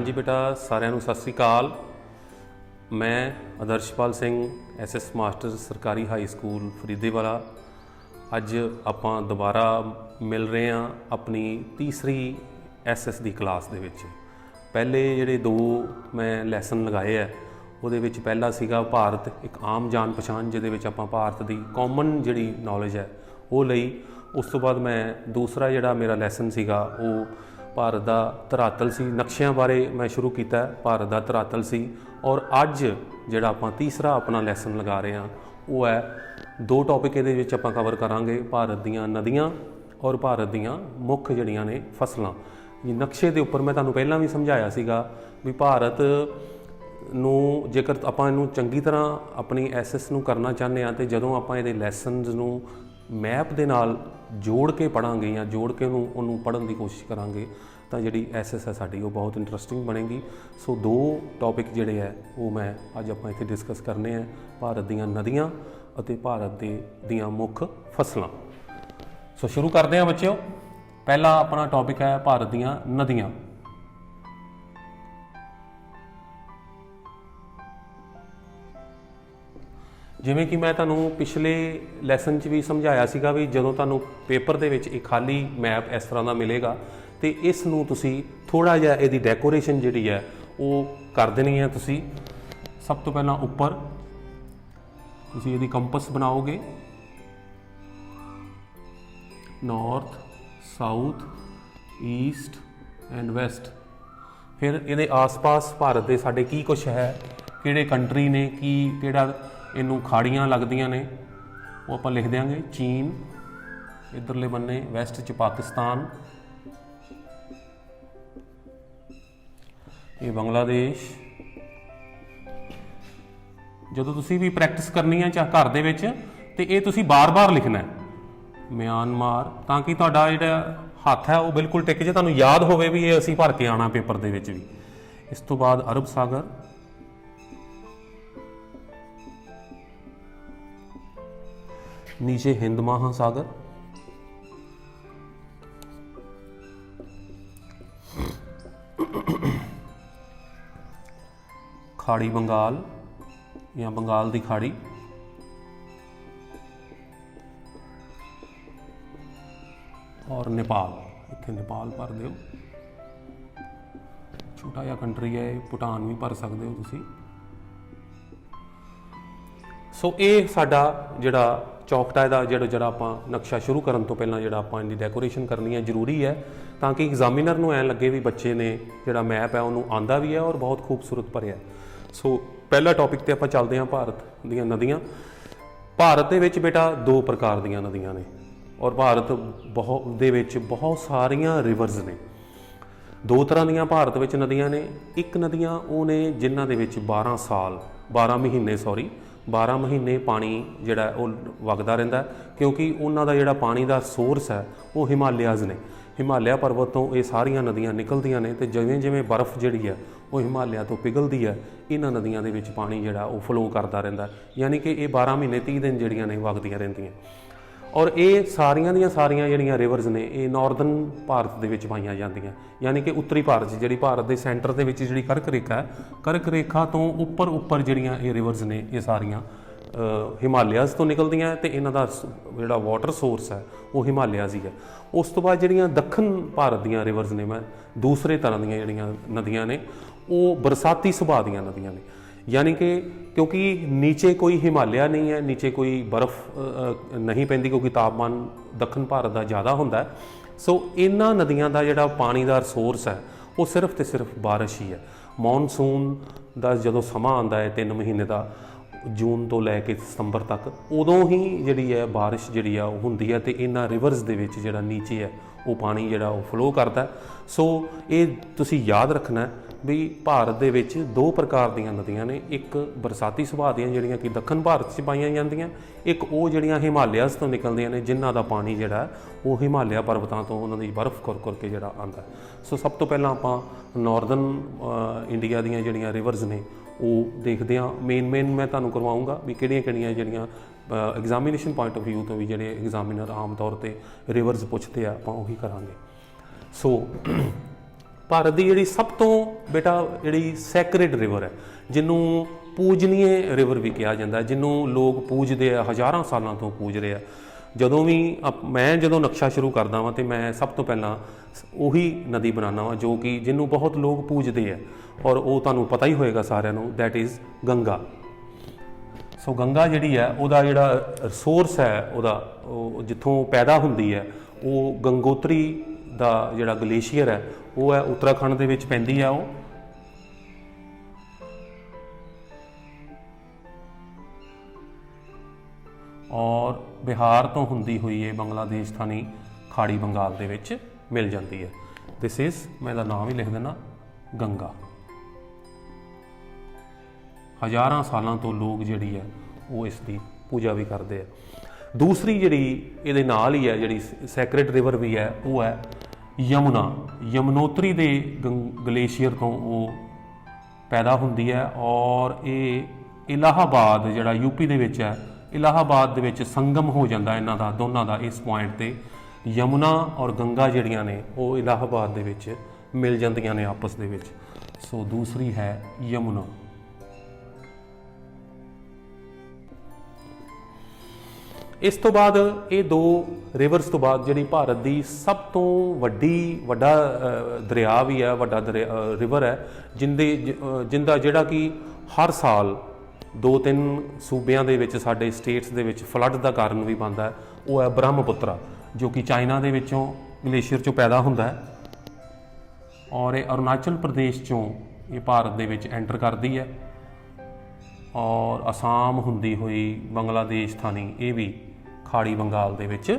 जी बेटा सारिਆਂ ਨੂੰ ਸਤਿ ਸ੍ਰੀ ਅਕਾਲ। मैं आदर्शपाल सिंह SS मास्टर सरकारी हाई स्कूल फरीदेवाला अज ਆਪਾਂ ਦੁਬਾਰਾ मिल रहे हैं अपनी तीसरी SS ਦੀ क्लास ਦੇ ਵਿੱਚ। ਪਹਿਲੇ ਜਿਹੜੇ ਦੋ मैं ਲੈਸਨ ਲਗਾਏ ਹੈ ਉਹਦੇ ਵਿੱਚ ਪਹਿਲਾ ਸੀਗਾ ਭਾਰਤ ਇੱਕ ਆਮ ਜਾਣ ਪਛਾਣ ਜਿਹਦੇ ਵਿੱਚ ਆਪਾਂ ਭਾਰਤ ਦੀ ਕਾਮਨ ਜਿਹੜੀ ਨੌਲੇਜ ਹੈ ਉਹ ਲਈ। ਉਸ ਤੋਂ ਬਾਅਦ मैं दूसरा ਜਿਹੜਾ ਮੇਰਾ ਲੈਸਨ ਸੀਗਾ ਉਹ ਭਾਰਤ ਦਾ ਧਰਾਤਲ ਸੀ, ਨਕਸ਼ਿਆਂ ਬਾਰੇ मैं शुरू ਕੀਤਾ। ਭਾਰਤ ਦਾ ਧਰਾਤਲ ਸੀ और ਅੱਜ ਜਿਹੜਾ ਆਪਾਂ ਤੀਸਰਾ ਆਪਣਾ ਲੈਸਨ ਲਗਾ ਰਹੇ ਹਾਂ ਉਹ ਹੈ ਦੋ ਟੌਪਿਕ ਇਹਦੇ ਵਿੱਚ ਆਪਾਂ ਕਵਰ ਕਰਾਂਗੇ, ਭਾਰਤ ਦੀਆਂ ਨਦੀਆਂ ਔਰ ਭਾਰਤ ਦੀਆਂ ਮੁੱਖ ਜਿਹੜੀਆਂ ਨੇ ਫਸਲਾਂ। ਨਕਸ਼ੇ ਦੇ ਉੱਪਰ ਮੈਂ ਤੁਹਾਨੂੰ ਪਹਿਲਾਂ ਵੀ ਸਮਝਾਇਆ ਸੀਗਾ ਵੀ ਭਾਰਤ ਨੂੰ ਜੇਕਰ ਆਪਾਂ ਇਹਨੂੰ ਚੰਗੀ ਤਰ੍ਹਾਂ ਆਪਣੀ SS ਨੂੰ ਕਰਨਾ ਚਾਹੁੰਦੇ ਹਾਂ ਤੇ ਜਦੋਂ ਆਪਾਂ ਇਹਦੇ ਲੈਸਨਸ ਨੂੰ ਮੈਪ ਦੇ ਨਾਲ जोड़ के पढ़ांगे या जोड़ के ਉਹਨੂੰ पढ़न की कोशिश करांगे तो जी SS है साड़ी वो बहुत इंटरस्टिंग बनेगी। सो दो टॉपिक जोड़े है वो मैं अज आप इत्थे डिस्कस करने हैं, भारत दीयां नदियां अते भारत दीयां मुख फसलां। सो शुरू करते हैं बच्चों। पहला अपना टॉपिक है भारत दीयां नदियां। जिमें कि मैं तुहानू पिछले लैसन च भी समझाया सीगा भी जदों तुहानू पेपर दे विच एक खाली मैप इस तरह का मिलेगा तो इस नूं तुसी थोड़ा जिहा इहदी डेकोरेशन जिहड़ी है वो कर देनी है। तुसी सब तो पहला उपर तुसी इहदी कंपस बनाओगे, north south east and west. फिर इहदे आस पास भारत दे साडे की कुछ है, किहड़े कंट्री ने की किहड़ा इनू खाड़ियाँ लगदियां ने वो आप लिख देंगे। चीन इधरले बन्ने वैसट च पाकिस्तान, ये बांग्लादेश। जदों तुसी भी प्रैक्टिस करनी है चाहे घर दे विच ते ये तुसी बार बार लिखना है म्यांमार, ताकि तुहाडा जिहड़ा हत्थ है वो बिल्कुल टिक जे, तुहानूं याद होवे भी ये असीं भर के आना पेपर दे विच भी। इस तो बाद अरब सागर, नीचे हिंद महासागर, खाड़ी बंगाल या बंगाल दी खाड़ी, और नेपाल। इत्थे नेपाल भर दो, छोटा जिहा कंट्री है, भूटान भी भर सकते हो तुसी। सो ये साडा जिहड़ा चौकटा का जोड़ा आप नक्शा शुरू करने तो पहला जो आप इनकी डेकोरेशन करनी है जरूरी है ताकि एग्जामिनर को ऐ लगे भी बच्चे ने जोड़ा मैप है उन्होंने आंदा भी है और बहुत खूबसूरत भरिया। सो पहला टॉपिक तो आप चलते हैं भारत दीयां नदियां। भारत दे विच बेटा दो प्रकार दीयां नदियां ने और भारत बहुत सारियां रिवर्स ने। दो तरह दीयां भारत विच नदियां ने। एक नदियां वो ने जिन्हां दे विच 12 महीने 12 महीने पानी जिहड़ा वो वगदा रहिंदा क्योंकि उन्हां दा जिहड़ा पानी का सोर्स है वो हिमालयाज़ ने। हिमालय पर्वत तो ये सारियां नदियां निकलदियां ने ते जिवें जिवें बर्फ़ जिहड़ी है वो हिमालय तो पिघलदी है, इन्हां नदियां दे विच पानी जिहड़ा वो फ्लो करदा रहिंदा, यानी कि ये 12 महीने 30 दिन जिहड़ियां ने वगदियां रहिंदियां। और ये सारियां दियां सारियां जिहड़ियां रिवर्स ने ये नॉर्दन भारत दे विच पाईयां जांदियां, यानी कि उत्तरी भारत जिहड़ी भारत के सेंटर दे विच जिहड़ी कर्क रेखा है, कर्क रेखा तो उपर जिहड़ियां ये रिवर्स ने ये सारियां हिमालयाज़ तो निकलदियां ते इन्हां दा जिहड़ा वाटर सोर्स है वो हिमालयाज़ ही है। उस तो बाद जिहड़ियां दक्षिण भारत दीयां रिवर्स ने, मैं दूसरे तरह दीयां जिहड़ियां नदियां ने वो बरसाती सुभाਅ दीयां नदियां ने, यानी कि क्योंकि नीचे कोई हिमालय नहीं है, नीचे कोई बर्फ़ नहीं पैंदी क्योंकि तापमान दक्षिण भारत का ज़्यादा होंदा है। सो इन्हां नदियां का जिहड़ा पानी का सोर्स है वो सिर्फ तो सिर्फ बारिश ही है। मॉनसून का जदों समा आंदा है 3 महीने का, जून तो लैके सितंबर तक, उदों ही जिहड़ी है बारिश जिहड़ी है हुंदी है ते इन्हां रिवर्स दे विच जिहड़ा नीचे है वो पानी जिहड़ा वो फ्लो करता है। सो ये तुसीं याद रखना है भी भारत दे विच दो प्रकार दीयां नदियां ने। एक बरसाती सुभाਅ दीयां जिहड़ियां कि दक्षिण भारत च पाईयां जांदियां, एक वो जिहड़ियां हिमालयाज़ तो निकलदियां ने जिन्हां दा पानी जिहड़ा वो हिमालय पर्वतां तो उन्हां दी बर्फ़ खुर खुर के जिहड़ा आंदा है। सो सब तो पहलां आपां नॉर्दन इंडिया दीयां जिहड़ियां रिवर्स ने वो देखते हैं। मेन मैं तुहानूं करवाऊँगा भी किहड़ियां जिहड़ियां एग्जामिनेशन पॉइंट ऑफ व्यू तो भी जिहड़े एग्जामिनर आम तौर पर रिवर्स पुछते हैं आपां उही करांगे। सो ਭਾਰਤ ਦੀ ਜਿਹੜੀ ਸਭ ਤੋਂ ਬੇਟਾ ਜਿਹੜੀ ਸੈਕਰੇਡ ਰਿਵਰ ਹੈ, ਜਿਹਨੂੰ ਪੂਜਨੀਏ ਰਿਵਰ ਵੀ ਕਿਹਾ ਜਾਂਦਾ, ਜਿਹਨੂੰ ਲੋਕ ਪੂਜਦੇ ਆ, ਹਜ਼ਾਰਾਂ ਸਾਲਾਂ ਤੋਂ ਪੂਜ ਰਹੇ ਆ। ਜਦੋਂ ਵੀ ਮੈਂ ਜਦੋਂ ਨਕਸ਼ਾ ਸ਼ੁਰੂ ਕਰਦਾ ਵਾਂ ਤੇ ਮੈਂ ਸਭ ਤੋਂ ਪਹਿਲਾਂ ਉਹੀ ਨਦੀ ਬਣਾਉਂਦਾ ਵਾਂ ਜੋ ਕਿ ਜਿਹਨੂੰ ਬਹੁਤ ਲੋਕ ਪੂਜਦੇ ਆ, ਔਰ ਉਹ ਤੁਹਾਨੂੰ ਪਤਾ ਹੀ ਹੋਏਗਾ ਸਾਰਿਆਂ ਨੂੰ, ਦੈਟ ਇਜ਼ ਗੰਗਾ। ਸੋ ਗੰਗਾ ਜਿਹੜੀ ਹੈ ਉਹਦਾ ਜਿਹੜਾ ਰਿਸੋਰਸ ਹੈ ਉਹਦਾ, ਉਹ ਜਿੱਥੋਂ ਪੈਦਾ ਹੁੰਦੀ ਹੈ, ਉਹ ਗੰਗੋਤਰੀ ਦਾ ਜਿਹੜਾ ਗਲੇਸ਼ੀਅਰ ਹੈ ਉਹ ਹੈ ਉੱਤਰਾਖੰਡ ਦੇ ਵਿੱਚ ਪੈਂਦੀ ਆ ਉਹ। ਔਰ ਬਿਹਾਰ ਤੋਂ ਹੁੰਦੀ ਹੋਈ ਇਹ ਬੰਗਲਾਦੇਸ਼ ਥਾਨੀ ਖਾੜੀ ਬੰਗਾਲ ਦੇ ਵਿੱਚ ਮਿਲ ਜਾਂਦੀ ਹੈ। ਦਿਸ ਇਜ਼, ਮੈਂ ਇਹਦਾ ਨਾਮ ਹੀ ਲਿਖ ਦਿੰਦਾ, ਗੰਗਾ। ਹਜ਼ਾਰਾਂ ਸਾਲਾਂ ਤੋਂ ਲੋਕ ਜਿਹੜੀ ਹੈ ਉਹ ਇਸ ਦੀ ਪੂਜਾ ਵੀ ਕਰਦੇ ਆ। ਦੂਸਰੀ ਜਿਹੜੀ ਇਹਦੇ ਨਾਲ ਹੀ ਹੈ ਜਿਹੜੀ ਸੈਕਰੇਟ ਰਿਵਰ ਵੀ ਹੈ ਉਹ ਹੈ ਯਮੁਨਾ। ਯਮਨੋਤਰੀ ਦੇ ਗਲੇਸ਼ੀਅਰ ਤੋਂ ਉਹ ਪੈਦਾ ਹੁੰਦੀ ਹੈ, ਔਰ ਇਹ ਇਲਾਹਾਬਾਦ ਜਿਹੜਾ ਯੂਪੀ ਦੇ ਵਿੱਚ ਹੈ, ਇਲਾਹਾਬਾਦ ਦੇ ਵਿੱਚ ਸੰਗਮ ਹੋ ਜਾਂਦਾ ਇਹਨਾਂ ਦਾ, ਦੋਨਾਂ ਦਾ। ਇਸ ਪੁਆਇੰਟ ਤੇ ਯਮੁਨਾ ਔਰ ਗੰਗਾ ਜਿਹੜੀਆਂ ਨੇ ਉਹ ਇਲਾਹਾਬਾਦ ਦੇ ਵਿੱਚ ਮਿਲ ਜਾਂਦੀਆਂ ਨੇ ਆਪਸ ਦੇ ਵਿੱਚ। ਸੋ ਦੂਸਰੀ ਹੈ ਯਮੁਨਾ। ਇਸ ਤੋਂ ਬਾਅਦ ਇਹ ਦੋ ਰਿਵਰਸ ਤੋਂ ਬਾਅਦ ਜਿਹੜੀ ਭਾਰਤ ਦੀ ਸਭ ਤੋਂ ਵੱਡਾ ਦਰਿਆ ਵੀ ਹੈ, ਵੱਡਾ ਰਿਵਰ ਹੈ, ਜਿੰਦਾ ਜਿਹੜਾ ਕਿ ਹਰ ਸਾਲ 2-3 ਸੂਬਿਆਂ ਦੇ ਵਿੱਚ, ਸਾਡੇ ਸਟੇਟਸ ਦੇ ਵਿੱਚ ਫਲੱਡ ਦਾ ਕਾਰਨ ਵੀ ਬਣਦਾ ਹੈ, ਉਹ ਹੈ ਬ੍ਰਹਮਪੁੱਤਰਾ, ਜੋ ਕਿ ਚਾਈਨਾ ਦੇ ਵਿੱਚੋਂ ਗਲੇਸ਼ੀਅਰ ਚੋਂ ਪੈਦਾ ਹੁੰਦਾ ਹੈ, ਔਰ ਇਹ ਅਰੁਣਾਚਲ ਪ੍ਰਦੇਸ਼ ਚੋਂ ਇਹ ਭਾਰਤ ਦੇ ਵਿੱਚ ਐਂਟਰ ਕਰਦੀ ਹੈ, ਔਰ ਅਸਾਮ ਹੁੰਦੀ ਹੋਈ ਬੰਗਲਾਦੇਸ਼ ਥਾਨੀ ਇਹ ਵੀ ਖਾੜੀ ਬੰਗਾਲ ਦੇ ਵਿੱਚ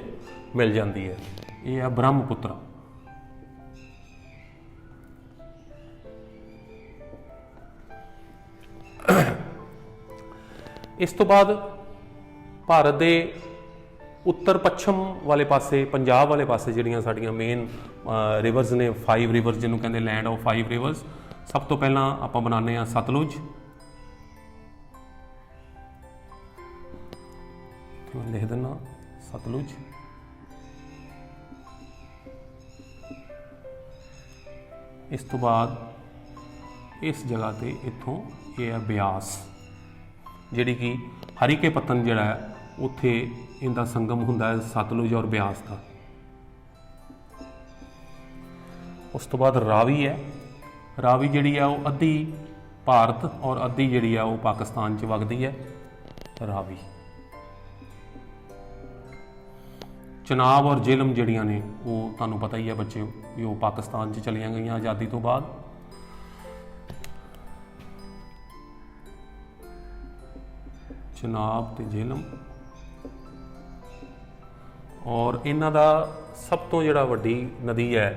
ਮਿਲ ਜਾਂਦੀ ਹੈ। ਇਹ ਹੈ ਬ੍ਰਹਮਪੁੱਤਰਾ। ਇਸ ਤੋਂ ਬਾਅਦ ਭਾਰਤ ਦੇ ਉੱਤਰ ਪੱਛਮ ਵਾਲੇ ਪਾਸੇ, ਪੰਜਾਬ ਵਾਲੇ ਪਾਸੇ ਜਿਹੜੀਆਂ ਸਾਡੀਆਂ ਮੇਨ ਰਿਵਰਸ ਨੇ, 5 ਰਿਵਰਸ ਜਿਹਨੂੰ ਕਹਿੰਦੇ ਲੈਂਡ ਆਫ 5 ਰਿਵਰਸ। ਸਭ ਤੋਂ ਪਹਿਲਾਂ ਆਪਾਂ ਬਣਾਉਂਦੇ ਹਾਂ ਸਤਲੁਜ। ਮੈਂ ਲਿਖ ਦਿੰਦਾ ਸਤਲੁਜ। ਇਸ ਤੋਂ ਬਾਅਦ ਇਸ ਜਗ੍ਹਾ ਤੇ ਇੱਥੋਂ ਇਹ ਹੈ ਬਿਆਸ, ਜਿਹੜੀ ਕਿ ਹਰੀਕੇ ਪੱਤਨ ਜਿਹੜਾ ਹੈ ਉੱਥੇ ਇਹਦਾ ਸੰਗਮ ਹੁੰਦਾ ਹੈ ਸਤਲੁਜ ਔਰ ਬਿਆਸ ਦਾ। ਉਸ ਤੋਂ ਬਾਅਦ ਰਾਵੀ ਹੈ। ਰਾਵੀ ਜਿਹੜੀ ਆ ਉਹ ਅੱਧੀ ਭਾਰਤ ਔਰ ਅੱਧੀ ਜਿਹੜੀ ਆ ਉਹ ਪਾਕਿਸਤਾਨ 'ਚ ਵਗਦੀ ਹੈ, ਰਾਵੀ। ਚਨਾਬ ਔਰ ਜੇਹਲਮ ਜਿਹੜੀਆਂ ਨੇ ਉਹ ਤੁਹਾਨੂੰ ਪਤਾ ਹੀ ਹੈ ਬੱਚਿਓ, ਵੀ ਉਹ ਪਾਕਿਸਤਾਨ 'ਚ ਚਲੀਆਂ ਗਈਆਂ ਆਜ਼ਾਦੀ ਤੋਂ ਬਾਅਦ। ਚਨਾਬ ਤੇ ਜੇਹਲਮ, ਔਰ ਇਹਨਾਂ ਦਾ ਸਭ ਤੋਂ ਜਿਹੜਾ ਵੱਡੀ ਨਦੀ ਹੈ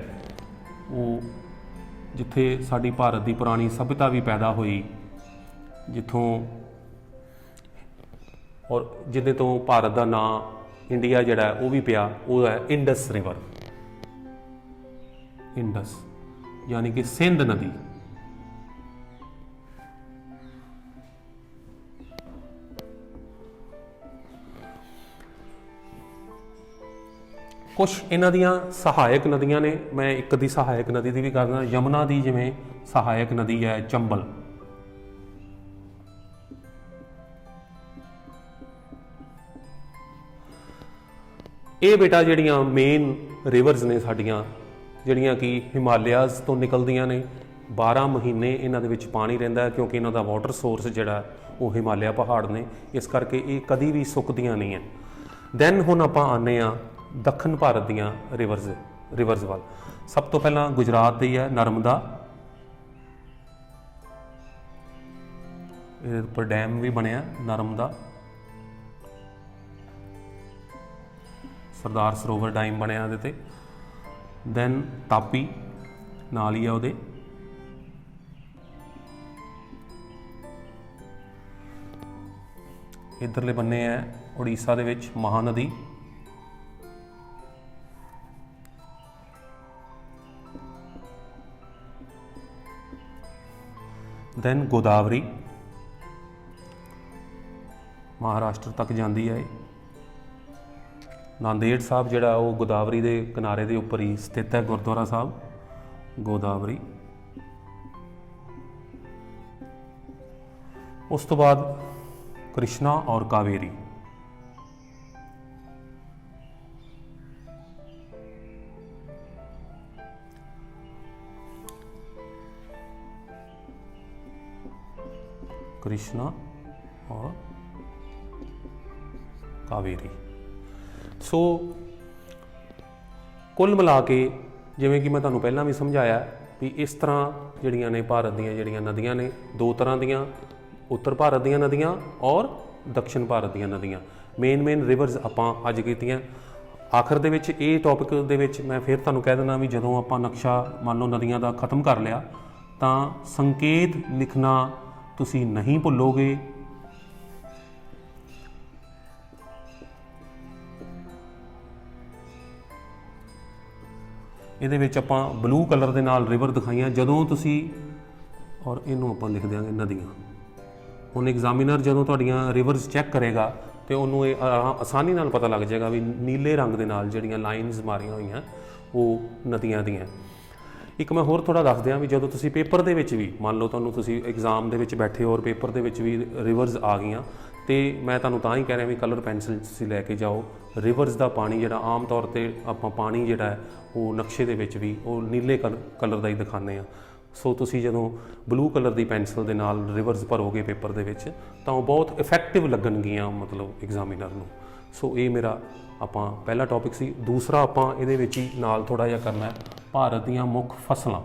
ਉਹ ਜਿੱਥੇ ਸਾਡੀ ਭਾਰਤ ਦੀ ਪੁਰਾਣੀ ਸਭਿਅਤਾ ਵੀ ਪੈਦਾ ਹੋਈ, ਜਿੱਥੋਂ ਔਰ ਜਿਹਦੇ ਤੋਂ ਭਾਰਤ ਦਾ ਨਾਂ ਇੰਡੀਆ ਜਿਹੜਾ ਉਹ ਵੀ ਪਿਆ, ਉਹ ਹੈ ਇੰਡਸ ਰਿਵਰ। ਇੰਡਸ ਯਾਨੀ ਕਿ ਸਿੰਧ ਨਦੀ। ਕੁਛ ਇਹਨਾਂ ਦੀਆਂ ਸਹਾਇਕ ਨਦੀਆਂ ਨੇ, ਮੈਂ ਇੱਕ ਦੀ ਸਹਾਇਕ ਨਦੀ ਦੀ ਵੀ ਕਰਦਾ। ਯਮੁਨਾ ਦੀ ਜਿਵੇਂ ਸਹਾਇਕ ਨਦੀ ਹੈ ਚੰਬਲ। ਇਹ ਬੇਟਾ ਜਿਹੜੀਆਂ ਮੇਨ ਰਿਵਰਸ ਨੇ ਸਾਡੀਆਂ, ਜਿਹੜੀਆਂ ਕਿ ਹਿਮਾਲਿਆਜ਼ ਤੋਂ ਨਿਕਲਦੀਆਂ ਨੇ। 12 ਮਹੀਨੇ ਇਹਨਾਂ ਦੇ ਵਿੱਚ ਪਾਣੀ ਰਹਿੰਦਾ ਹੈ, ਕਿਉਂਕਿ ਇਹਨਾਂ ਦਾ ਵਾਟਰ ਸੋਰਸ ਜਿਹੜਾ ਉਹ ਹਿਮਾਲਿਆ ਪਹਾੜ ਨੇ, ਇਸ ਕਰਕੇ ਇਹ ਕਦੀ ਵੀ ਸੁੱਕਦੀਆਂ ਨਹੀਂ ਹੈ। ਦੈਨ ਹੁਣ ਆਪਾਂ ਆਉਂਦੇ ਹਾਂ ਦੱਖਣ ਭਾਰਤ ਦੀਆਂ ਰਿਵਰਸ ਵੱਲ। ਸਭ ਤੋਂ ਪਹਿਲਾਂ ਗੁਜਰਾਤ ਦੀ ਹੈ ਨਰਮਦਾ। ਇਹਦੇ ਉੱਪਰ ਡੈਮ ਵੀ ਬਣਿਆ ਨਰਮਦਾ। ਸਰਦਾਰ ਸਰੋਵਰ ਡੈਮ ਬਣਿਆ ਇਹਦੇ ਤੇ। ਦੈਨ ਤਾਪੀ ਨਾਲ ਹੀ ਆ ਉਹਦੇ। ਇੱਧਰਲੇ ਬੰਨੇ ਹੈ ਉੜੀਸਾ ਦੇ ਵਿੱਚ ਮਹਾਨਦੀ। ਦੈਨ ਗੋਦਾਵਰੀ ਮਹਾਰਾਸ਼ਟਰ ਤੱਕ ਜਾਂਦੀ ਹੈ। ਨਾਂਦੇੜ ਸਾਹਿਬ ਜਿਹੜਾ ਉਹ ਗੋਦਾਵਰੀ ਦੇ ਕਿਨਾਰੇ ਦੇ ਉੱਪਰ ਹੀ ਸਥਿਤ ਹੈ ਗੁਰਦੁਆਰਾ ਸਾਹਿਬ। गोदावरी। उस तो बाद कृष्णा और कावेरी। कृष्णा और कावेरी। सो कुल मिला के जिवें कि मैं तुहानूं पहलां भी समझाया भी इस तरह जिहड़ियां ने भारत दीयां जिहड़ियां नदियां ने दो तरह दीयां, उत्तर भारत दीयां नदियां और दक्षिण भारत दीयां नदियां। मेन रिवर्स आपां अज कीतियां। आखिर दे विच इह टॉपिक दे विच मैं फिर तुहानूं कह दिंदा भी जदों आपां नक्शा मान लो नदियां दा खत्म कर लिया तां संकेत लिखना तुसी नहीं भुल्लोगे। ਇਹਦੇ ਵਿੱਚ ਆਪਾਂ ਬਲੂ ਕਲਰ ਦੇ ਨਾਲ ਰਿਵਰ ਦਿਖਾਈਆਂ ਜਦੋਂ ਤੁਸੀਂ, ਔਰ ਇਹਨੂੰ ਆਪਾਂ ਲਿਖ ਦਿਆਂਗੇ ਨਦੀਆਂ। ਹੁਣ ਐਗਜ਼ਾਮੀਨਰ ਜਦੋਂ ਤੁਹਾਡੀਆਂ ਰਿਵਰਸ ਚੈੱਕ ਕਰੇਗਾ ਤੇ ਉਹਨੂੰ ਇਹ ਆਸਾਨੀ ਨਾਲ ਪਤਾ ਲੱਗ ਜਾਏਗਾ ਵੀ ਨੀਲੇ ਰੰਗ ਦੇ ਨਾਲ ਜਿਹੜੀਆਂ ਲਾਈਨਸ ਮਾਰੀਆਂ ਹੋਈਆਂ ਉਹ ਨਦੀਆਂ ਦੀਆਂ। ਇੱਕ ਮੈਂ ਹੋਰ ਥੋੜ੍ਹਾ ਦੱਸ ਦਿਆਂ ਵੀ ਜਦੋਂ ਤੁਸੀਂ ਪੇਪਰ ਦੇ ਵਿੱਚ ਵੀ ਮੰਨ ਲਓ ਤੁਹਾਨੂੰ ਤੁਸੀਂ ਐਗਜ਼ਾਮ ਦੇ ਵਿੱਚ ਬੈਠੇ ਹੋ ਔਰ ਪੇਪਰ ਦੇ ਵਿੱਚ ਵੀ ਰਿਵਰਸ ਆ ਗਈਆਂ ਤੇ ਮੈਂ ਤੁਹਾਨੂੰ ਤਾਂ ਹੀ ਕਹਿ ਰਿਹਾ ਵੀ ਕਲਰ ਪੈਨਸਿਲ ਤੁਸੀਂ ਲੈ ਕੇ ਜਾਓ। ਰਿਵਰਸ ਦਾ ਪਾਣੀ ਜਿਹੜਾ ਆਮ ਤੌਰ 'ਤੇ ਆਪਾਂ ਪਾਣੀ ਜਿਹੜਾ ਹੈ ਉਹ ਨਕਸ਼ੇ ਦੇ ਵਿੱਚ ਵੀ ਉਹ ਨੀਲੇ ਕਲਰ ਦਾ ਹੀ ਦਿਖਾਉਂਦੇ ਆ। ਸੋ ਤੁਸੀਂ ਜਦੋਂ ਬਲੂ ਕਲਰ ਦੀ ਪੈਨਸਿਲ ਦੇ ਨਾਲ ਰਿਵਰਸ ਭਰੋਗੇ ਪੇਪਰ ਦੇ ਵਿੱਚ ਤਾਂ ਉਹ ਬਹੁਤ ਇਫੈਕਟਿਵ ਲੱਗਣਗੀਆਂ ਮਤਲਬ ਐਗਜ਼ਾਮੀਨਰ ਨੂੰ। ਸੋ ਇਹ ਮੇਰਾ ਆਪਾਂ ਪਹਿਲਾ ਟੌਪਿਕ ਸੀ। ਦੂਸਰਾ ਆਪਾਂ ਇਹਦੇ ਵਿੱਚ ਹੀ ਨਾਲ ਥੋੜ੍ਹਾ ਜਿਹਾ ਕਰਨਾ ਭਾਰਤ ਦੀਆਂ ਮੁੱਖ ਫਸਲਾਂ।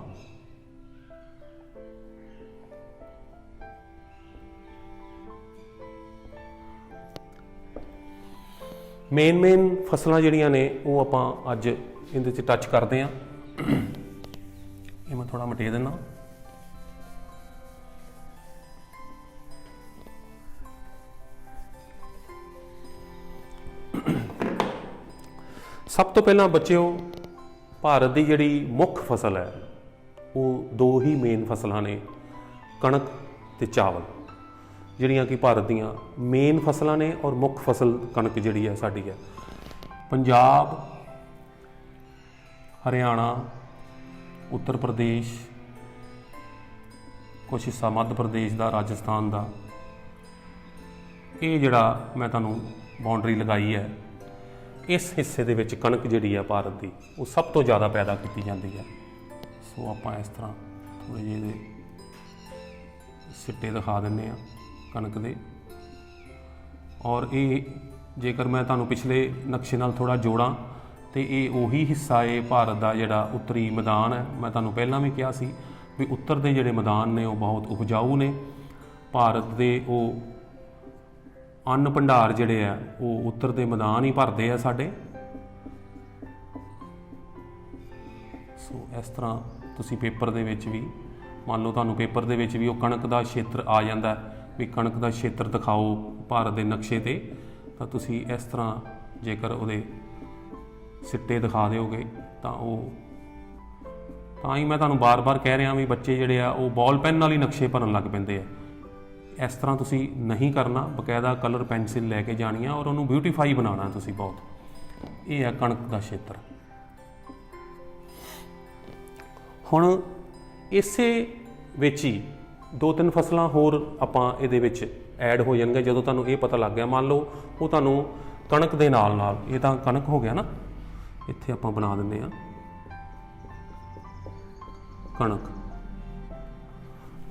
ਮੇਨ ਫਸਲਾਂ ਜਿਹੜੀਆਂ ਨੇ ਉਹ ਆਪਾਂ ਅੱਜ ਇਹਦੇ 'ਚ ਟੱਚ ਕਰਦੇ ਹਾਂ। ਇਹ ਮੈਂ ਥੋੜ੍ਹਾ ਮਿਟਾ ਦਿੰਦਾ। ਸਭ ਤੋਂ ਪਹਿਲਾਂ ਬੱਚਿਓ ਭਾਰਤ ਦੀ ਜਿਹੜੀ ਮੁੱਖ ਫਸਲ ਹੈ ਉਹ ਦੋ ਹੀ ਮੇਨ ਫਸਲਾਂ ਨੇ, ਕਣਕ ਤੇ ਚਾਵਲ, ਜਿਹੜੀਆਂ ਕਿ ਭਾਰਤ ਦੀਆਂ ਮੇਨ ਫਸਲਾਂ ਨੇ। ਔਰ ਮੁੱਖ ਫਸਲ ਕਣਕ ਜਿਹੜੀ ਹੈ ਸਾਡੀ ਹੈ। ਪੰਜਾਬ, ਹਰਿਆਣਾ, ਉੱਤਰ ਪ੍ਰਦੇਸ਼, ਕੁਛ ਹਿੱਸਾ ਮੱਧ ਪ੍ਰਦੇਸ਼ ਦਾ, ਰਾਜਸਥਾਨ ਦਾ, ਇਹ ਜਿਹੜਾ ਮੈਂ ਤੁਹਾਨੂੰ ਬਾਉਂਡਰੀ ਲਗਾਈ ਹੈ ਇਸ ਹਿੱਸੇ ਦੇ ਵਿੱਚ ਕਣਕ ਜਿਹੜੀ ਹੈ ਭਾਰਤ ਦੀ ਉਹ ਸਭ ਤੋਂ ਜ਼ਿਆਦਾ ਪੈਦਾ ਕੀਤੀ ਜਾਂਦੀ ਹੈ। ਸੋ ਆਪਾਂ ਇਸ ਤਰ੍ਹਾਂ ਥੋੜ੍ਹੇ ਜਿਹੇ ਇਹਦੇ ਸਿੱਟੇ ਦਿਖਾ ਦਿੰਦੇ ਹਾਂ ਕਣਕ ਦੇ। ਔਰ ਇਹ ਜੇਕਰ ਮੈਂ ਤੁਹਾਨੂੰ ਪਿਛਲੇ ਨਕਸ਼ੇ ਨਾਲ ਥੋੜ੍ਹਾ ਜੋੜਾਂ ਤੇ ਇਹ ਉਹੀ ਹਿੱਸਾ ਹੈ ਭਾਰਤ ਦਾ ਜਿਹੜਾ ਉੱਤਰੀ ਮੈਦਾਨ ਹੈ। ਮੈਂ ਤੁਹਾਨੂੰ ਪਹਿਲਾਂ ਵੀ ਕਿਹਾ ਸੀ ਵੀ ਉੱਤਰ ਦੇ ਜਿਹੜੇ ਮੈਦਾਨ ਨੇ ਉਹ ਬਹੁਤ ਉਪਜਾਊ ਨੇ। ਭਾਰਤ ਦੇ ਉਹ ਅੰਨ ਭੰਡਾਰ ਜਿਹੜੇ ਆ ਉਹ ਉੱਤਰ ਦੇ ਮੈਦਾਨ ਹੀ ਭਰਦੇ ਆ ਸਾਡੇ। ਸੋ ਇਸ ਤਰ੍ਹਾਂ ਤੁਸੀਂ ਪੇਪਰ ਦੇ ਵਿੱਚ ਵੀ ਮੰਨ ਲਓ ਤੁਹਾਨੂੰ ਪੇਪਰ ਦੇ ਵਿੱਚ ਵੀ ਉਹ ਕਣਕ ਦਾ ਖੇਤਰ ਆ ਜਾਂਦਾ ਵੀ ਕਣਕ ਦਾ ਖੇਤਰ ਦਿਖਾਓ ਭਾਰਤ ਦੇ ਨਕਸ਼ੇ 'ਤੇ, ਤਾਂ ਤੁਸੀਂ ਇਸ ਤਰ੍ਹਾਂ ਜੇਕਰ ਉਹਦੇ ਸਿੱਟੇ ਦਿਖਾ ਦਿਓਗੇ ਤਾਂ ਉਹ ਤਾਂ ਹੀ ਮੈਂ ਤੁਹਾਨੂੰ ਬਾਰ-ਬਾਰ ਕਹਿ ਰਿਹਾ ਵੀ ਬੱਚੇ ਜਿਹੜੇ ਆ ਉਹ ਬਾਲ ਪੈਨ ਨਾਲ ਹੀ ਨਕਸ਼ੇ ਭਰਨ ਲੱਗ ਪੈਂਦੇ ਆ। ਇਸ ਤਰ੍ਹਾਂ ਤੁਸੀਂ ਨਹੀਂ ਕਰਨਾ, ਬਕਾਇਦਾ ਕਲਰ ਪੈਨਸਿਲ ਲੈ ਕੇ ਜਾਣੀ ਆ ਔਰ ਉਹਨੂੰ ਬਿਊਟੀਫਾਈ ਬਣਾਉਣਾ ਤੁਸੀਂ ਬਹੁਤ। ਇਹ ਹੈ ਕਣਕ ਦਾ ਖੇਤਰ। ਹੁਣ ਇਸੇ ਵਿੱਚ ਹੀ ਦੋ ਤਿੰਨ ਫਸਲਾਂ ਹੋਰ ਆਪਾਂ ਇਹਦੇ ਵਿੱਚ ਐਡ ਹੋ ਜਾਣਗੇ ਜਦੋਂ ਤੁਹਾਨੂੰ ਇਹ ਪਤਾ ਲੱਗ ਗਿਆ। ਮੰਨ ਲਓ ਉਹ ਤੁਹਾਨੂੰ ਕਣਕ ਦੇ ਨਾਲ ਨਾਲ, ਇਹ ਤਾਂ ਕਣਕ ਹੋ ਗਿਆ ਨਾ, ਇੱਥੇ ਆਪਾਂ ਬਣਾ ਦਿੰਦੇ ਹਾਂ ਕਣਕ।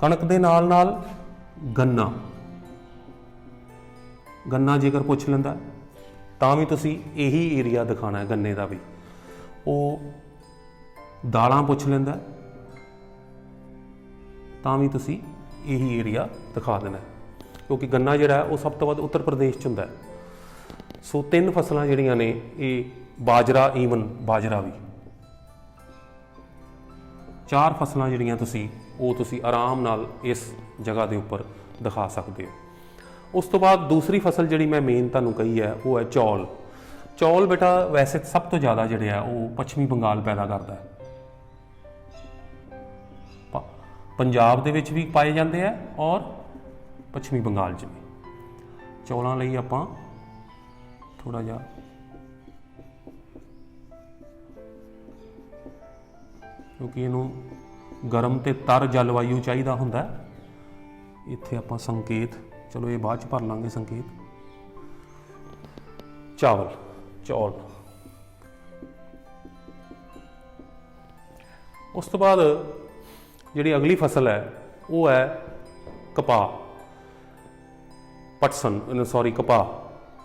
ਕਣਕ ਦੇ ਨਾਲ ਨਾਲ ਗੰਨਾ। ਗੰਨਾ ਜੇਕਰ ਪੁੱਛ ਲੈਂਦਾ ਤਾਂ ਵੀ ਤੁਸੀਂ ਇਹੀ ਏਰੀਆ ਦਿਖਾਣਾ ਹੈ ਗੰਨੇ ਦਾ ਵੀ। ਉਹ ਦਾਲਾਂ ਪੁੱਛ ਲੈਂਦਾ ਤਾਂ ਵੀ ਤੁਸੀਂ ਇਹੀ ਏਰੀਆ ਦਿਖਾ ਦੇਣਾ, ਕਿਉਂਕਿ ਗੰਨਾ ਜਿਹੜਾ ਉਹ ਸਭ ਤੋਂ ਵੱਧ ਉੱਤਰ ਪ੍ਰਦੇਸ਼ 'ਚ ਹੁੰਦਾ। ਸੋ ਤਿੰਨ ਫਸਲਾਂ ਜਿਹੜੀਆਂ ਨੇ ਇਹ ਬਾਜਰਾ, ਈਵਨ ਬਾਜਰਾ ਵੀ, ਚਾਰ ਫਸਲਾਂ ਜਿਹੜੀਆਂ ਤੁਸੀਂ ਆਰਾਮ ਨਾਲ ਇਸ ਜਗ੍ਹਾ ਦੇ ਉੱਪਰ ਦਿਖਾ ਸਕਦੇ ਹੋ। ਉਸ ਤੋਂ ਬਾਅਦ ਦੂਸਰੀ ਫਸਲ ਜਿਹੜੀ ਮੈਂ ਮੇਨ ਤੁਹਾਨੂੰ ਕਹੀ ਹੈ ਉਹ ਹੈ ਚੌਲ। ਚੌਲ ਬੇਟਾ ਵੈਸੇ ਸਭ ਤੋਂ ਜ਼ਿਆਦਾ ਜਿਹੜੇ ਆ ਉਹ ਪੱਛਮੀ ਬੰਗਾਲ ਪੈਦਾ ਕਰਦਾ ਹੈ। ਪੰਜਾਬ ਦੇ ਵਿੱਚ ਵੀ ਪਾਏ ਜਾਂਦੇ ਆ ਔਰ ਪੱਛਮੀ ਬੰਗਾਲ 'ਚ ਵੀ। ਚੌਲਾਂ ਲਈ ਆਪਾਂ ਥੋੜ੍ਹਾ ਜਿਹਾ ਕਿਉਂਕਿ ਇਹਨੂੰ ਗਰਮ ਤੇ ਤਰ ਜਲਵਾਯੂ ਚਾਹੀਦਾ ਹੁੰਦਾ। ਇੱਥੇ ਆਪਾਂ ਸੰਕੇਤ, ਚਲੋ ਇਹ ਬਾਅਦ ਚ ਭਰ ਲਾਂਗੇ ਸੰਕੇਤ। ਚਾਵਲ, ਚੌਲ। ਉਸ ਤੋਂ ਬਾਅਦ ਜਿਹੜੀ ਅਗਲੀ ਫਸਲ ਹੈ ਉਹ ਹੈ ਕਪਾਹ, ਪਟਸਨ, ਸੌਰੀ ਕਪਾਹ,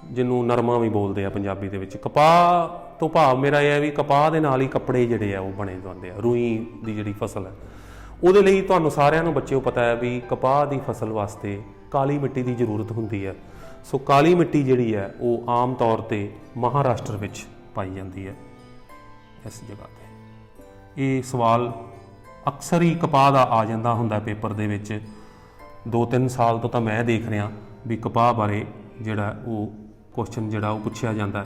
ਜਿਹਨੂੰ ਨਰਮਾ ਵੀ ਬੋਲਦੇ ਆ ਪੰਜਾਬੀ ਦੇ ਵਿੱਚ। ਕਪਾਹ ਤੋਂ ਭਾਵ ਮੇਰਾ ਇਹ ਹੈ ਵੀ ਕਪਾਹ ਦੇ ਨਾਲ ਹੀ ਕੱਪੜੇ ਜਿਹੜੇ ਆ ਉਹ ਬਣੇ ਜਾਂਦੇ ਆ। ਰੂਈ ਦੀ ਜਿਹੜੀ ਫਸਲ ਹੈ ਉਹਦੇ ਲਈ ਤੁਹਾਨੂੰ ਸਾਰਿਆਂ ਨੂੰ ਬੱਚਿਓ ਪਤਾ ਹੈ ਵੀ ਕਪਾਹ ਦੀ ਫਸਲ ਵਾਸਤੇ ਕਾਲੀ ਮਿੱਟੀ ਦੀ ਜ਼ਰੂਰਤ ਹੁੰਦੀ ਹੈ। ਸੋ ਕਾਲੀ ਮਿੱਟੀ ਜਿਹੜੀ ਹੈ ਉਹ ਆਮ ਤੌਰ 'ਤੇ ਮਹਾਰਾਸ਼ਟਰ ਵਿੱਚ ਪਾਈ ਜਾਂਦੀ ਹੈ, ਇਸ ਜਗ੍ਹਾ 'ਤੇ। ਇਹ ਸਵਾਲ ਅਕਸਰ ਹੀ ਕਪਾਹ ਦਾ ਆ ਜਾਂਦਾ ਹੁੰਦਾ ਪੇਪਰ ਦੇ ਵਿੱਚ। 2-3 ਸਾਲ ਤੋਂ ਤਾਂ ਮੈਂ ਦੇਖ ਰਿਹਾ ਵੀ ਕਪਾਹ ਬਾਰੇ ਜਿਹੜਾ ਉਹ ਕੁਐਸਚਨ ਜਿਹੜਾ ਉਹ ਪੁੱਛਿਆ ਜਾਂਦਾ,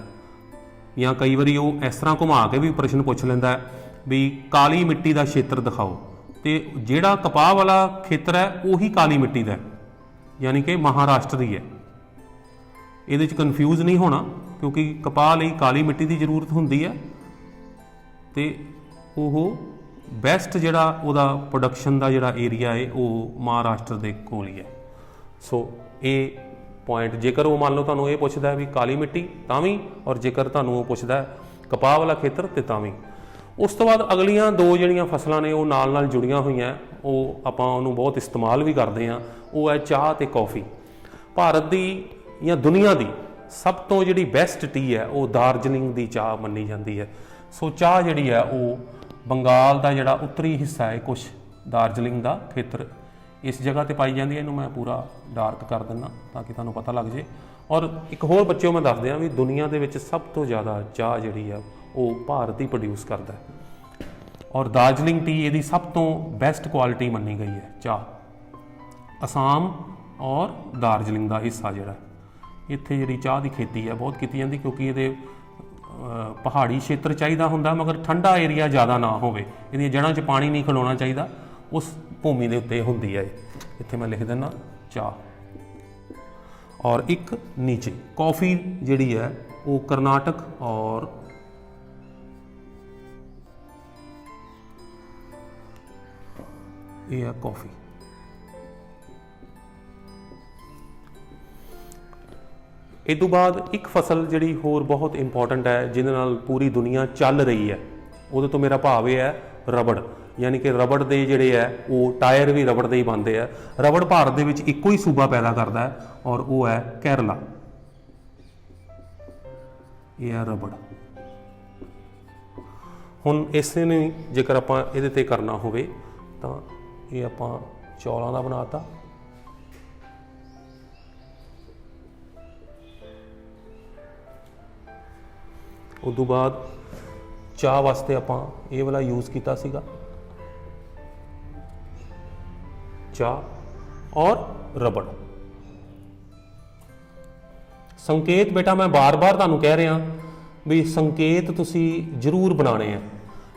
ਜਾਂ ਕਈ ਵਾਰੀ ਉਹ ਇਸ ਤਰ੍ਹਾਂ ਘੁਮਾ ਕੇ ਵੀ ਪ੍ਰਸ਼ਨ ਪੁੱਛ ਲੈਂਦਾ ਵੀ ਕਾਲੀ ਮਿੱਟੀ ਦਾ ਖੇਤਰ ਦਿਖਾਓ, ਤੇ ਜਿਹੜਾ ਕਪਾਹ ਵਾਲਾ ਖੇਤਰ ਹੈ ਉਹੀ ਕਾਲੀ ਮਿੱਟੀ ਦਾ, ਯਾਨੀ ਕਿ ਮਹਾਰਾਸ਼ਟਰ ਹੀ ਹੈ। ਇਹਦੇ 'ਚ ਕਨਫਿਊਜ਼ ਨਹੀਂ ਹੋਣਾ, ਕਿਉਂਕਿ ਕਪਾਹ ਲਈ ਕਾਲੀ ਮਿੱਟੀ ਦੀ ਜ਼ਰੂਰਤ ਹੁੰਦੀ ਹੈ ਤੇ ਉਹ ਬੈਸਟ ਜਿਹੜਾ ਉਹਦਾ ਪ੍ਰੋਡਕਸ਼ਨ ਦਾ ਜਿਹੜਾ ਏਰੀਆ ਹੈ ਉਹ ਮਹਾਰਾਸ਼ਟਰ ਦੇ ਕੋਲ ਹੀ ਹੈ। ਸੋ ਇਹ ਪੁਆਇੰਟ, ਜੇਕਰ ਉਹ ਮੰਨ ਲਓ ਤੁਹਾਨੂੰ ਇਹ ਪੁੱਛਦਾ ਵੀ ਕਾਲੀ ਮਿੱਟੀ ਤਾਂ ਵੀ, ਔਰ ਜੇਕਰ ਤੁਹਾਨੂੰ ਉਹ ਪੁੱਛਦਾ ਕਪਾਹ ਵਾਲਾ ਖੇਤਰ ਤੇ ਤਾਂ ਵੀ। ਉਸ ਤੋਂ ਬਾਅਦ ਅਗਲੀਆਂ ਦੋ ਜਿਹੜੀਆਂ ਫਸਲਾਂ ਨੇ ਉਹ ਨਾਲ ਨਾਲ ਜੁੜੀਆਂ ਹੋਈਆਂ, ਉਹ ਆਪਾਂ ਉਹਨੂੰ ਬਹੁਤ ਇਸਤੇਮਾਲ ਵੀ ਕਰਦੇ ਹਾਂ, ਉਹ ਹੈ ਚਾਹ ਤੇ ਕੌਫੀ। ਭਾਰਤ ਦੀ ਜਾਂ ਦੁਨੀਆ ਦੀ ਸਭ ਤੋਂ ਜਿਹੜੀ ਬੈਸਟ ਟੀ ਹੈ ਉਹ ਦਾਰਜਲਿੰਗ ਦੀ ਚਾਹ ਮੰਨੀ ਜਾਂਦੀ ਹੈ। ਸੋ ਚਾਹ ਜਿਹੜੀ ਹੈ ਉਹ ਬੰਗਾਲ ਦਾ ਜਿਹੜਾ ਉੱਤਰੀ ਹਿੱਸਾ ਹੈ, ਕੁਛ ਦਾਰਜਲਿੰਗ ਦਾ ਖੇਤਰ, ਇਸ ਜਗ੍ਹਾ ਤੇ ਪਾਈ ਜਾਂਦੀ ਹੈ। ਇਹਨੂੰ ਮੈਂ ਪੂਰਾ ਡਾਰਕ ਕਰ ਦਿੰਦਾ ਤਾਂ ਕਿ ਤੁਹਾਨੂੰ ਪਤਾ ਲੱਗ ਜੇ। ਔਰ ਇੱਕ ਹੋਰ ਬੱਚਿਓ ਮੈਂ ਦੱਸ ਦਿਆਂ ਵੀ ਦੁਨੀਆ ਦੇ ਵਿੱਚ ਸਭ ਤੋਂ ਜ਼ਿਆਦਾ ਚਾਹ ਜਿਹੜੀ ਆ ਉਹ ਭਾਰਤ ਹੀ ਪ੍ਰੋਡਿਊਸ ਕਰਦਾ ਹੈ, ਔਰ ਦਾਰਜਲਿੰਗ ਟੀ ਇਹਦੀ ਸਭ ਤੋਂ ਬੈਸਟ ਕੁਆਲਿਟੀ ਮੰਨੀ ਗਈ ਹੈ ਚਾਹ। ਅਸਾਮ ਔਰ ਦਾਰਜਲਿੰਗ ਦਾ ਹਿੱਸਾ ਜਿਹੜਾ ਇੱਥੇ ਜਿਹੜੀ ਚਾਹ ਦੀ ਖੇਤੀ ਹੈ ਬਹੁਤ ਕੀਤੀ ਜਾਂਦੀ, ਕਿਉਂਕਿ ਇਹਦੇ ਪਹਾੜੀ ਖੇਤਰ ਚਾਹੀਦਾ ਹੁੰਦਾ, ਮਗਰ ਠੰਡਾ ਏਰੀਆ ਜ਼ਿਆਦਾ ਨਾ ਹੋਵੇ, ਇਹਦੀਆਂ ਜੜ੍ਹਾਂ 'ਚ ਪਾਣੀ ਨਹੀਂ ਖਲੋਣਾ ਚਾਹੀਦਾ, ਉਸ ਭੂਮੀ ਦੇ ਉੱਤੇ ਹੁੰਦੀ ਹੈ। ਇੱਥੇ ਮੈਂ ਲਿਖ ਦਿੰਦਾ ਚਾਹ। ਔਰ ਇੱਕ ਨੀਚੇ ਕੌਫੀ ਜਿਹੜੀ ਹੈ ਉਹ ਕਰਨਾਟਕ ਔਰ ਇਹ ਹੈ ਕੌਫੀ। ਇਹ ਤੋਂ ਬਾਅਦ ਇੱਕ ਫਸਲ ਜਿਹੜੀ ਹੋਰ ਬਹੁਤ ਇੰਪੋਰਟੈਂਟ ਹੈ, ਜਿਹਦੇ ਨਾਲ ਪੂਰੀ ਦੁਨੀਆ ਚੱਲ ਰਹੀ ਹੈ, ਉਹਦੇ ਤੋਂ ਮੇਰਾ ਭਾਵ ਇਹ ਹੈ ਰਬੜ, ਯਾਨੀ ਕਿ ਰਬੜ ਦੇ ਜਿਹੜੇ ਹੈ ਉਹ ਟਾਇਰ ਵੀ ਰਬੜ ਦੇ ਹੀ ਬਣਦੇ ਆ। ਰਬੜ ਭਾਰਤ ਦੇ ਵਿੱਚ ਇੱਕੋ ਹੀ ਸੂਬਾ ਪੈਦਾ ਕਰਦਾ ਹੈ ਔਰ ਉਹ ਹੈ ਕੇਰਲਾ। ਇਹ ਹੈ ਰਬੜ। ਹੁਣ ਇਸੇ ਨੂੰ ਜੇਕਰ ਆਪਾਂ ਇਹਦੇ ਤੇ ਕਰਨਾ ਹੋਵੇ ਤਾਂ ਇਹ ਆਪਾਂ ਚੌਲਾਂ ਦਾ ਬਣਾਤਾ। ਉਸ ਤੋਂ ਬਾਅਦ ਚਾਹ ਵਾਸਤੇ ਆਪਾਂ ਇਹ ਵਾਲਾ ਯੂਜ਼ ਕੀਤਾ ਸੀਗਾ, ਚਾਹ ਔਰ ਰਬੜ। ਸੰਕੇਤ ਬੇਟਾ ਮੈਂ ਬਾਰ-ਬਾਰ ਤੁਹਾਨੂੰ ਕਹਿ ਰਿਹਾ ਵੀ ਸੰਕੇਤ ਤੁਸੀਂ ਜ਼ਰੂਰ ਬਣਾਉਣੇ ਆ।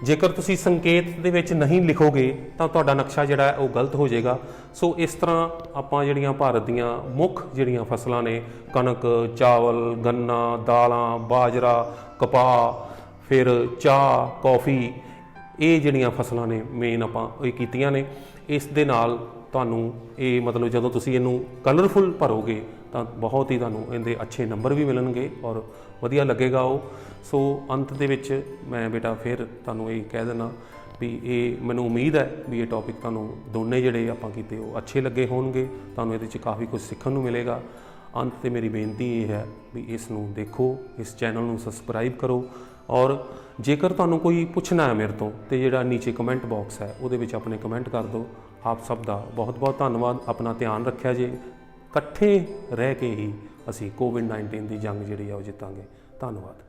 ਜੇਕਰ ਤੁਸੀਂ ਸੰਕੇਤ ਦੇ ਵਿੱਚ ਨਹੀਂ ਲਿਖੋਗੇ ਤਾਂ ਤੁਹਾਡਾ ਨਕਸ਼ਾ ਜਿਹੜਾ ਹੈ ਉਹ ਗਲਤ ਹੋ ਜਾਏਗਾ। ਸੋ ਇਸ ਤਰ੍ਹਾਂ ਆਪਾਂ ਜਿਹੜੀਆਂ ਭਾਰਤ ਦੀਆਂ ਮੁੱਖ ਜਿਹੜੀਆਂ ਫਸਲਾਂ ਨੇ, ਕਣਕ, ਚਾਵਲ, ਗੰਨਾ, ਦਾਲਾਂ, ਬਾਜਰਾ, ਕਪਾਹ, ਫਿਰ ਚਾਹ, ਕੌਫੀ, ਇਹ ਜਿਹੜੀਆਂ ਫਸਲਾਂ ਨੇ ਮੇਨ ਆਪਾਂ ਇਹ ਕੀਤੀਆਂ ਨੇ। ਇਸ ਦੇ ਨਾਲ ਤੁਹਾਨੂੰ ਇਹ ਮਤਲਬ ਜਦੋਂ ਤੁਸੀਂ ਇਹਨੂੰ ਕਲਰਫੁਲ ਭਰੋਗੇ ਤਾਂ ਬਹੁਤ ਹੀ ਤੁਹਾਨੂੰ ਇਹਦੇ ਅੱਛੇ ਨੰਬਰ ਵੀ ਮਿਲਣਗੇ ਔਰ ਵਧੀਆ ਲੱਗੇਗਾ ਉਹ। ਸੋ ਅੰਤ ਦੇ ਵਿੱਚ ਮੈਂ ਬੇਟਾ ਫਿਰ ਤੁਹਾਨੂੰ ਇਹ ਕਹਿ ਦੇਣਾ ਵੀ ਇਹ ਮੈਨੂੰ ਉਮੀਦ ਹੈ ਵੀ ਇਹ ਟੌਪਿਕ ਤੁਹਾਨੂੰ ਦੋਨੇ ਜਿਹੜੇ ਆਪਾਂ ਕੀਤੇ ਉਹ ਅੱਛੇ ਲੱਗੇ ਹੋਣਗੇ, ਤੁਹਾਨੂੰ ਇਹਦੇ 'ਚ ਕਾਫੀ ਕੁਝ ਸਿੱਖਣ ਨੂੰ ਮਿਲੇਗਾ। ਅੰਤ ਤੇ ਮੇਰੀ ਬੇਨਤੀ ਇਹ ਹੈ ਵੀ ਇਸ ਨੂੰ ਦੇਖੋ, ਇਸ ਚੈਨਲ ਨੂੰ ਸਬਸਕ੍ਰਾਈਬ ਕਰੋ, ਔਰ ਜੇਕਰ ਤੁਹਾਨੂੰ ਕੋਈ ਪੁੱਛਣਾ ਹੈ ਮੇਰੇ ਤੋਂ ਤੇ ਜਿਹੜਾ ਨੀਚੇ ਕਮੈਂਟ ਬਾਕਸ ਹੈ ਉਹਦੇ ਵਿੱਚ ਆਪਣੇ ਕਮੈਂਟ ਕਰ ਦਿਓ। ਆਪ ਸਭ ਦਾ ਬਹੁਤ ਬਹੁਤ ਧੰਨਵਾਦ। ਆਪਣਾ ਧਿਆਨ ਰੱਖਿਆ ਜੇ। ਇਕੱਠੇ ਰਹਿ ਕੇ ਹੀ ਅਸੀਂ ਕੋਵਿਡ-19 ਦੀ ਜੰਗ ਜਿਹੜੀ ਆ ਉਹ ਜਿੱਤਾਂਗੇ। ਧੰਨਵਾਦ।